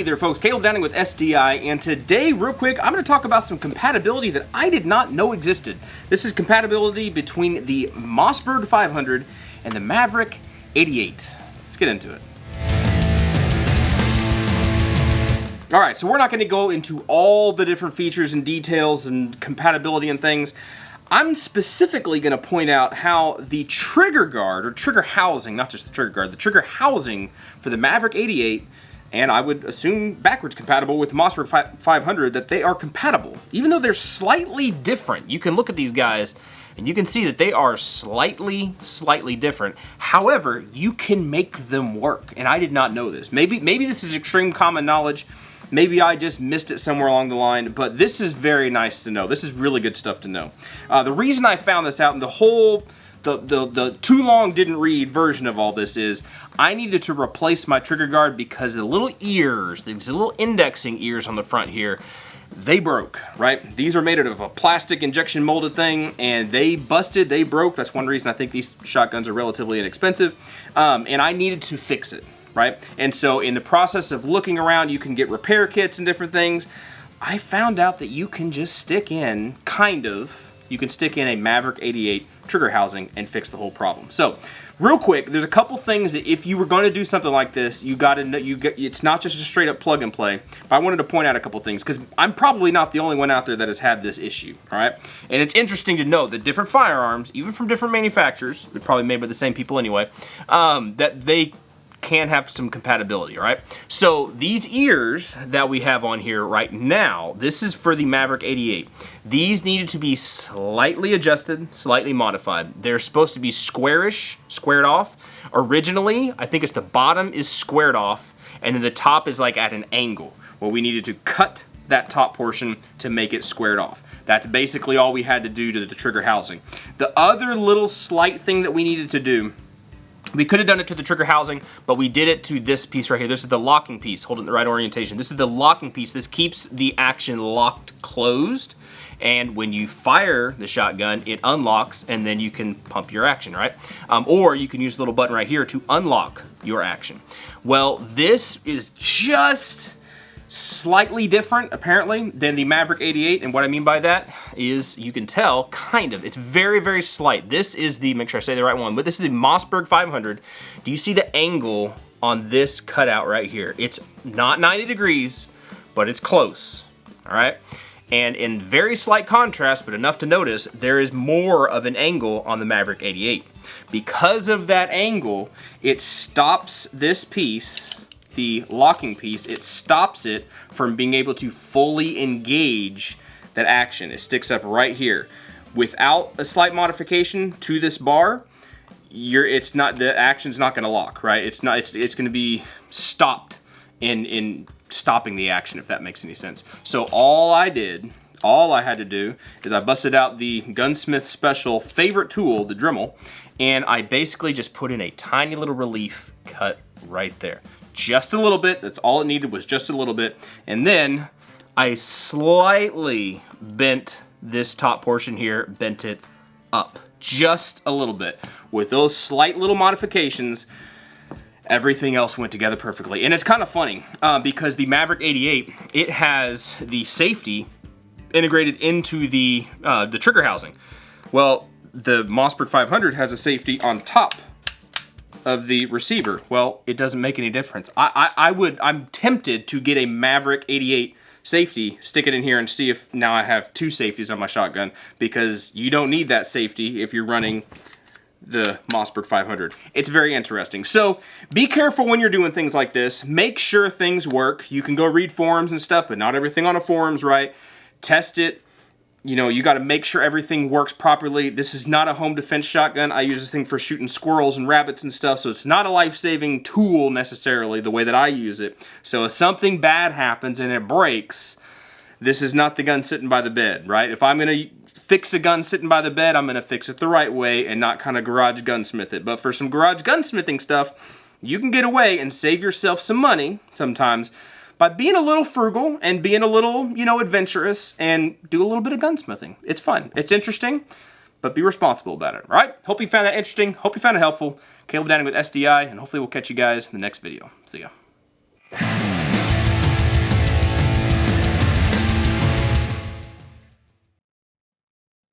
Hey there folks, Caleb Downing with SDI, and today, real quick, I'm going to talk about some compatibility that I did not know existed. This is compatibility between the Mossberg 500 and the Maverick 88. Let's get into it. Alright, so we're not going to go into all the different features and details and compatibility and things. I'm specifically going to point out how the trigger guard, or trigger housing, not just the trigger guard, the trigger housing for the Maverick 88, and I would assume backwards compatible with Mossberg 500, that they are compatible. Even though they're slightly different. You can look at these guys and you can see that they are slightly different. However, you can make them work, and I did not know this. Maybe this is extreme common knowledge. Maybe I just missed it somewhere along the line, but this is very nice to know. This is really good stuff to know. The reason I found this out, and the too long didn't read version of all this is, I needed to replace my trigger guard because the little ears, these little indexing ears on the front here, they broke, right? These are made out of a plastic injection molded thing, and they busted, they broke. That's one reason I think these shotguns are relatively inexpensive, and I needed to fix it. Right? And so in the process of looking around, you can get repair kits and different things. I found out that you can just stick in, you can stick in a Maverick 88 trigger housing and fix the whole problem. So, real quick, there's a couple things that if you were going to do something like this, you got to know, it's not just a straight up plug and play. But I wanted to point out a couple things because I'm probably not the only one out there that has had this issue, all right? And it's interesting to know that different firearms, even from different manufacturers, they're probably made by the same people anyway, that they can have some compatibility, all right? So these ears that we have on here right now, this is for the Maverick 88. These needed to be slightly adjusted, slightly modified. They're supposed to be squarish, squared off. Originally, I think it's the bottom is squared off, and then the top is like at an angle. Well, we needed to cut that top portion to make it squared off. That's basically all we had to do to the trigger housing. The other little slight thing that we needed to do, we could have done it to the trigger housing, but we did it to this piece right here. This is the locking piece, hold it in the right orientation. This is the locking piece. This keeps the action locked closed, and when you fire the shotgun, it unlocks, and then you can pump your action, right? Or you can use the little button right here to unlock your action. Well, this is just slightly different, apparently, than the Maverick 88, and what I mean by that is, you can tell, kind of, it's very slight. This is the, make sure I say the right one, but this is the Mossberg 500. Do you see the angle on this cutout right here? It's not 90 degrees, but it's close, all right? And in very slight contrast, but enough to notice, there is more of an angle on the Maverick 88. Because of that angle, it stops this piece, the locking piece, it stops it from being able to fully engage that action. It sticks up right here. Without a slight modification to this bar, the action's not going to lock, right? It's going to be stopped in stopping the action, if that makes any sense. So all I had to do is I busted out the Gunsmith Special favorite tool, the Dremel, and I basically just put in a tiny little relief cut right there. Just a little bit, that's all it needed, was just a little bit. And then I slightly bent this top portion here, bent it up just a little bit. With those slight little modifications, everything else went together perfectly. And it's kind of funny because the Maverick 88, it has the safety integrated into the trigger housing. Well, the Mossberg 500 has a safety on top of the receiver. Well, it doesn't make any difference. I'm tempted to get a Maverick 88 safety, stick it in here, and see if now I have two safeties on my shotgun, because you don't need that safety if you're running the Mossberg 500. It's very interesting. So be careful when you're doing things like this. Make sure things work. You can go read forums and stuff, but not everything on a forum's right. Test it. You know, you got to make sure everything works properly. This is not a home defense shotgun. I use this thing for shooting squirrels and rabbits and stuff, so it's not a life-saving tool necessarily the way that I use it. So if something bad happens and it breaks, this is not the gun sitting by the bed, right? If I'm going to fix a gun sitting by the bed, I'm going to fix it the right way and not kind of garage gunsmith it. But for some garage gunsmithing stuff, you can get away and save yourself some money sometimes by being a little frugal and being a little, adventurous, and do a little bit of gunsmithing. It's fun. It's interesting, but be responsible about it, all right? Hope you found that interesting. Hope you found it helpful. Caleb Downing with SDI, and hopefully we'll catch you guys in the next video. See ya.